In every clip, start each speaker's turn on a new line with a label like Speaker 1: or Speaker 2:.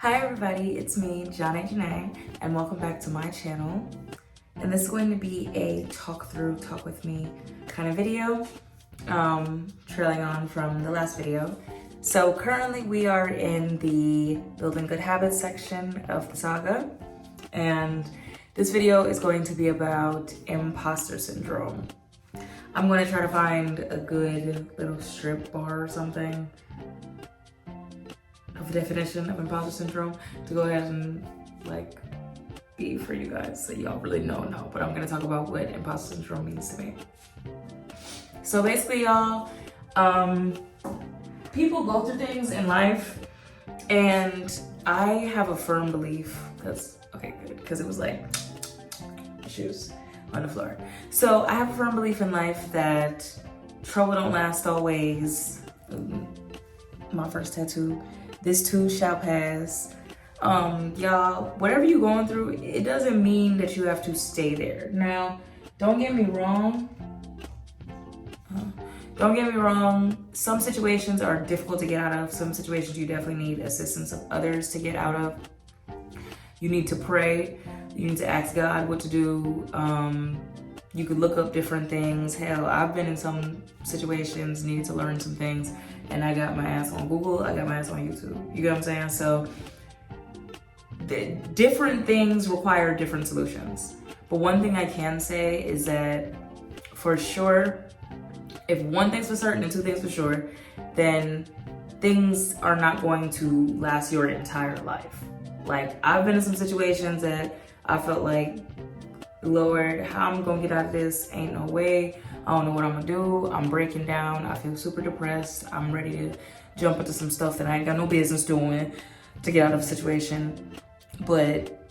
Speaker 1: Hi everybody, it's me, Zhanae Janae, and welcome back to my channel. And this is going to be a talk with me kind of video, trailing on from the last video. So currently we are in the building good habits section of the saga, and this video is going to be about imposter syndrome. I'm going to try to find a good little strip bar or something of the definition of imposter syndrome to go ahead and be for you guys so y'all really know, but I'm gonna talk about what imposter syndrome means to me. So basically y'all, people go through things in life, and I have a firm belief, because it was like shoes on the floor. So I have a firm belief in life that trouble don't last always. My first tattoo, this too shall pass. Y'all, whatever you're going through, it doesn't mean that you have to stay there. Now, don't get me wrong. Some situations are difficult to get out of. Some situations you definitely need assistance of others to get out of. You need to pray. You need to ask God what to do. You could look up different things. Hell, I've been in some situations, needed to learn some things, and I got my ass on Google, I got my ass on YouTube. You get what I'm saying? So different things require different solutions. But one thing I can say is that for sure, if one thing's for certain and two things for sure, then things are not going to last your entire life. Like, I've been in some situations that I felt like, Lord, how I'm gonna get out of this? Ain't no way. I don't know what I'm gonna do. I'm breaking down. I feel super depressed. I'm ready to jump into some stuff that I ain't got no business doing to get out of a situation. But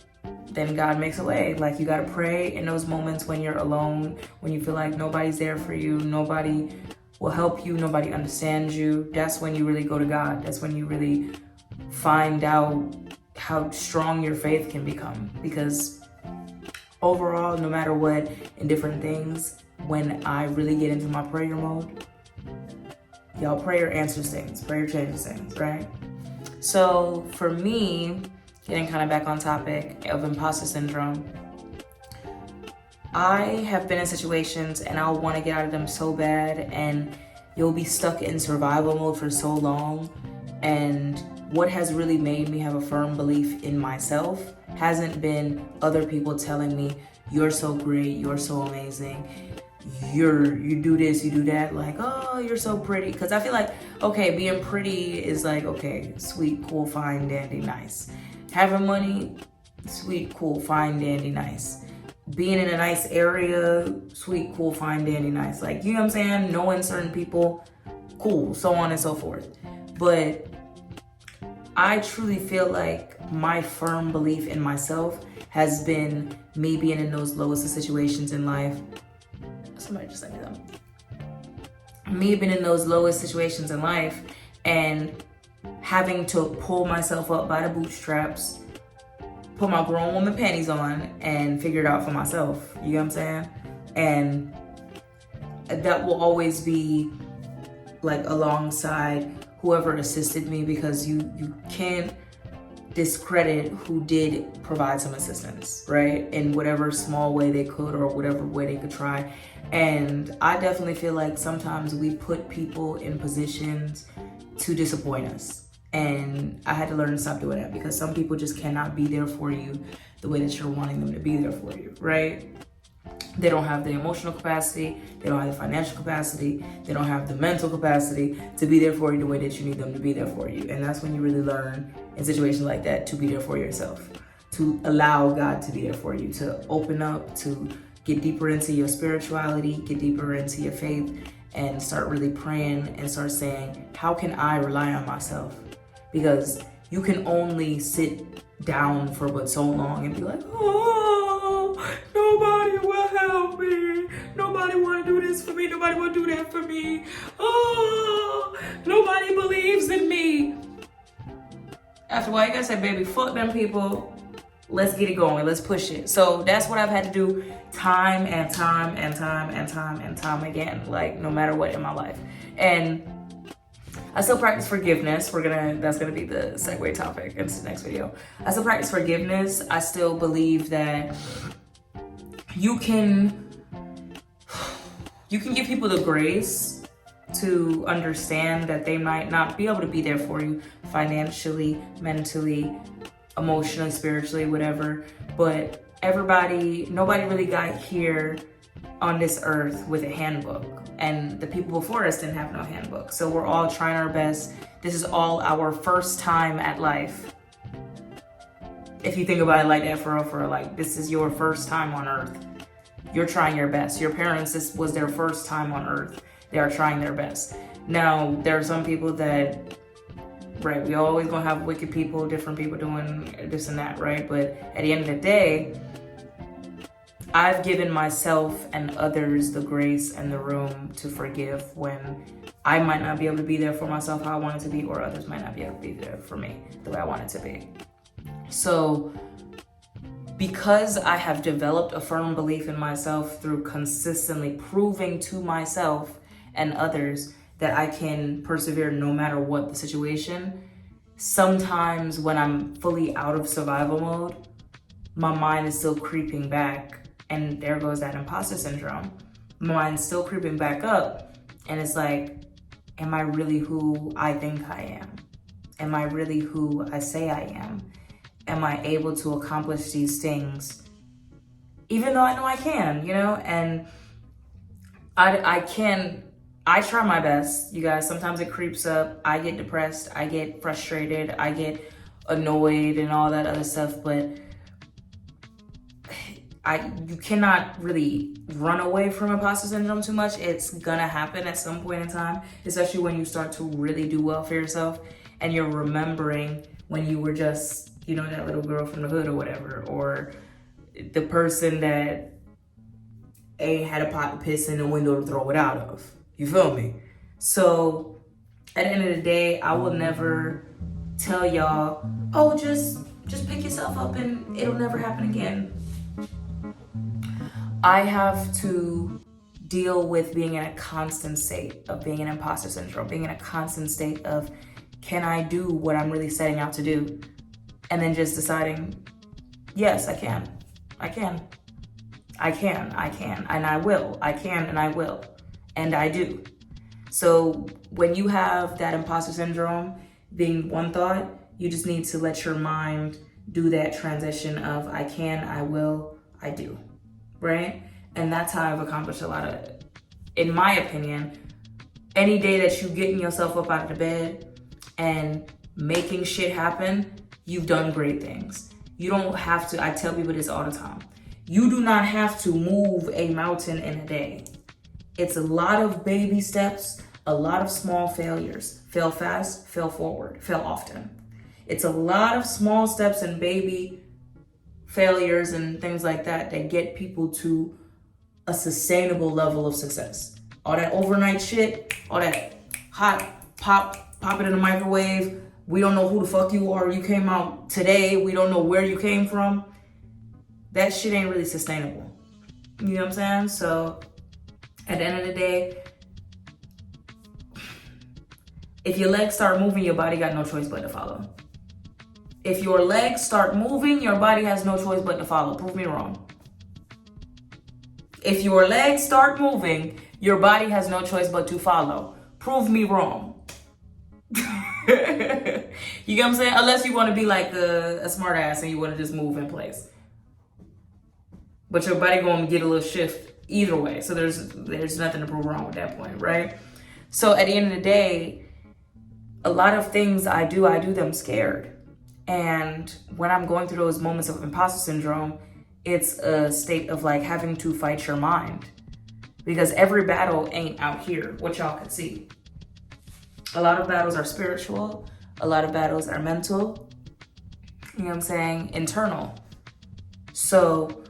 Speaker 1: then God makes a way. Like, you gotta pray in those moments when you're alone, when you feel like nobody's there for you, nobody will help you, nobody understands you. That's when you really go to God. That's when you really find out how strong your faith can become. Because overall, no matter what, in different things, when I really get into my prayer mode, y'all, prayer answers things, prayer changes things, right? So for me, getting kind of back on topic of imposter syndrome, I have been in situations and I'll want to get out of them so bad, and you'll be stuck in survival mode for so long. And what has really made me have a firm belief in myself hasn't been other people telling me, you're so great, you're so amazing, you do this, you do that, like, oh, you're so pretty. Because I feel like, okay, being pretty is like, okay, sweet, cool, fine, dandy, nice. Having money, sweet, cool, fine, dandy, nice. Being in a nice area, sweet, cool, fine, dandy, nice. Like, you know what I'm saying? Knowing certain people, cool, so on and so forth. But I truly feel like my firm belief in myself has been me being in those lowest of situations in life. Somebody just sent me them. Me being in those lowest situations in life and having to pull myself up by the bootstraps, put my grown woman panties on, and figure it out for myself. You know what I'm saying? And that will always be like alongside whoever assisted me, because you can't discredit who did provide some assistance, right? In whatever small way they could or whatever way they could try. And I definitely feel like sometimes we put people in positions to disappoint us. And I had to learn to stop doing that, because some people just cannot be there for you the way that you're wanting them to be there for you, right? They don't have the emotional capacity, they don't have the financial capacity, they don't have the mental capacity to be there for you the way that you need them to be there for you. And that's when you really learn in situations like that to be there for yourself, to allow God to be there for you, to open up, to get deeper into your spirituality, get deeper into your faith, and start really praying and start saying, how can I rely on myself? Because you can only sit down for but so long and be like, oh, nobody will help me. Nobody want to do this for me. Nobody will do that for me. Oh, nobody believes in me. After a while, you gotta say, baby, fuck them people. Let's get it going. Let's push it. So that's what I've had to do time and time and time and time and time again, like no matter what in my life. And I still practice forgiveness. That's gonna be the segue topic into the next video. I still practice forgiveness. I still believe that you can give people the grace to understand that they might not be able to be there for you financially, mentally, emotionally, spiritually, whatever. But nobody really got here on this earth with a handbook. And the people before us didn't have no handbook. So we're all trying our best. This is all our first time at life. If you think about it like that, for real, like this is your first time on earth. You're trying your best. Your parents, this was their first time on earth. They are trying their best. Now, there are some people that, right, we always gonna have wicked people, different people doing this and that, right? But at the end of the day, I've given myself and others the grace and the room to forgive when I might not be able to be there for myself how I want it to be, or others might not be able to be there for me the way I want it to be. So, because I have developed a firm belief in myself through consistently proving to myself and others that I can persevere no matter what the situation, sometimes when I'm fully out of survival mode, my mind is still creeping back, and there goes that imposter syndrome. My mind's still creeping back up, and it's like, am I really who I think I am? Am I really who I say I am? Am I able to accomplish these things? Even though I know I can, you know? And I try my best, you guys. Sometimes it creeps up. I get depressed. I get frustrated. I get annoyed and all that other stuff. But you cannot really run away from imposter syndrome too much. It's gonna happen at some point in time, especially when you start to really do well for yourself and you're remembering when you were just, you know, that little girl from the hood or whatever, or the person that had a pot to piss in the window to throw it out of. You feel me? So at the end of the day, I will never tell y'all, oh, just pick yourself up and it'll never happen again. I have to deal with being in a constant state of being in imposter syndrome, being in a constant state of, can I do what I'm really setting out to do? And then just deciding, yes, I can, and I will, I can, and I will, and I do. So when you have that imposter syndrome being one thought, you just need to let your mind do that transition of I can, I will, I do, right? And that's how I've accomplished a lot of it. In my opinion, any day that you getting yourself up out of the bed and making shit happen, you've done great things. You don't have to, I tell people this all the time, you do not have to move a mountain in a day. It's a lot of baby steps, a lot of small failures. Fail fast, fail forward, fail often. It's a lot of small steps and baby failures and things like that that get people to a sustainable level of success. All that overnight shit, all that hot pop it in the microwave. We don't know who the fuck you are. You came out today. We don't know where you came from. That shit ain't really sustainable. You know what I'm saying? So at the end of the day, if your legs start moving, your body got no choice but to follow. If your legs start moving, your body has no choice but to follow. Prove me wrong. If your legs start moving, your body has no choice but to follow. Prove me wrong. You get what I'm saying? Unless you want to be like a smart ass and you want to just move in place. But your body going to get a little shift either way. So there's nothing to prove wrong with that point, right? So at the end of the day, a lot of things I do them scared. And when I'm going through those moments of imposter syndrome, it's a state of like having to fight your mind. Because every battle ain't out here, what y'all can see. A lot of battles are spiritual. A lot of battles are mental. You know what I'm saying? Internal. So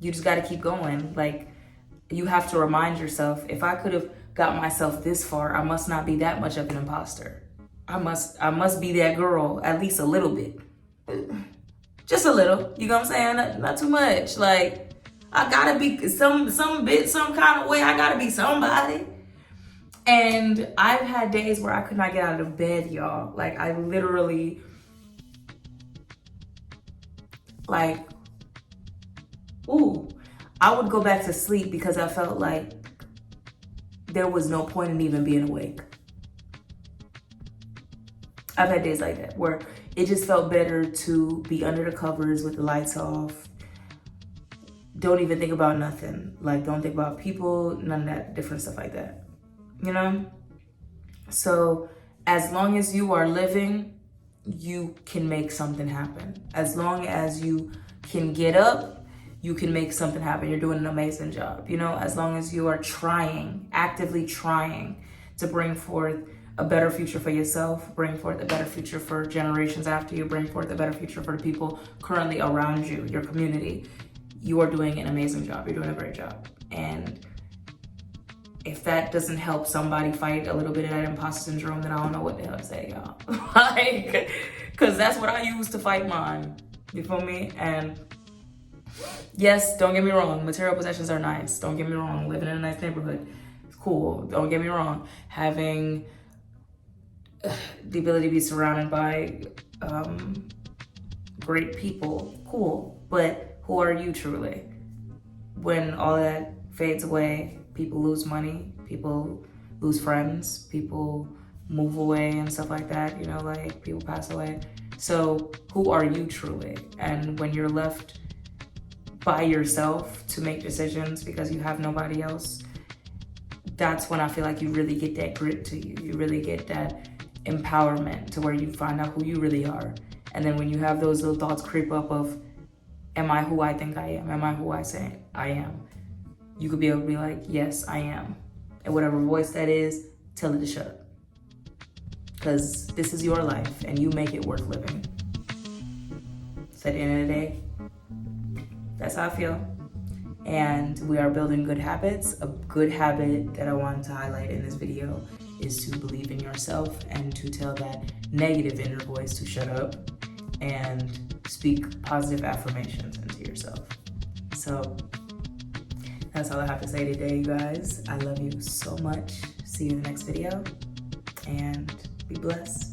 Speaker 1: you just got to keep going. Like, you have to remind yourself, if I could have got myself this far, I must not be that much of an imposter. I must be that girl at least a little bit. Just a little, you know what I'm saying? Not too much. Like, I gotta be some kind of way. I gotta be somebody. And I've had days where I could not get out of bed, y'all. Like, I literally, like, ooh, I would go back to sleep because I felt like there was no point in even being awake. I've had days like that where it just felt better to be under the covers with the lights off. Don't even think about nothing. Like, don't think about people, none of that different stuff like that. You know? So as long as you are living, you can make something happen. As long as you can get up, you can make something happen. You're doing an amazing job. You know, as long as you are trying, actively trying to bring forth a better future for yourself, bring forth a better future for generations after you, bring forth a better future for the people currently around you, your community, you are doing an amazing job. You're doing a great job. And if that doesn't help somebody fight a little bit of that imposter syndrome, then I don't know what the hell to say, y'all. Like, because that's what I use to fight mine. You feel me? And yes, don't get me wrong, material possessions are nice. Don't get me wrong, living in a nice neighborhood is cool. Don't get me wrong, having the ability to be surrounded by great people, cool. But who are you truly? When all that fades away, people lose money, people lose friends, people move away and stuff like that, you know, like people pass away. So who are you truly? And when you're left by yourself to make decisions because you have nobody else, that's when I feel like you really get that grit to you. You really get that empowerment to where you find out who you really are. And then when you have those little thoughts creep up of, am I who I think I am? Am I who I say I am? You could be able to be like, yes, I am. And whatever voice that is, tell it to shut up. Because this is your life and you make it worth living. So at the end of the day, that's how I feel. And we are building good habits. A good habit that I wanted to highlight in this video is to believe in yourself and to tell that negative inner voice to shut up and speak positive affirmations into yourself. So that's all I have to say today, you guys. I love you so much. See you in the next video and be blessed.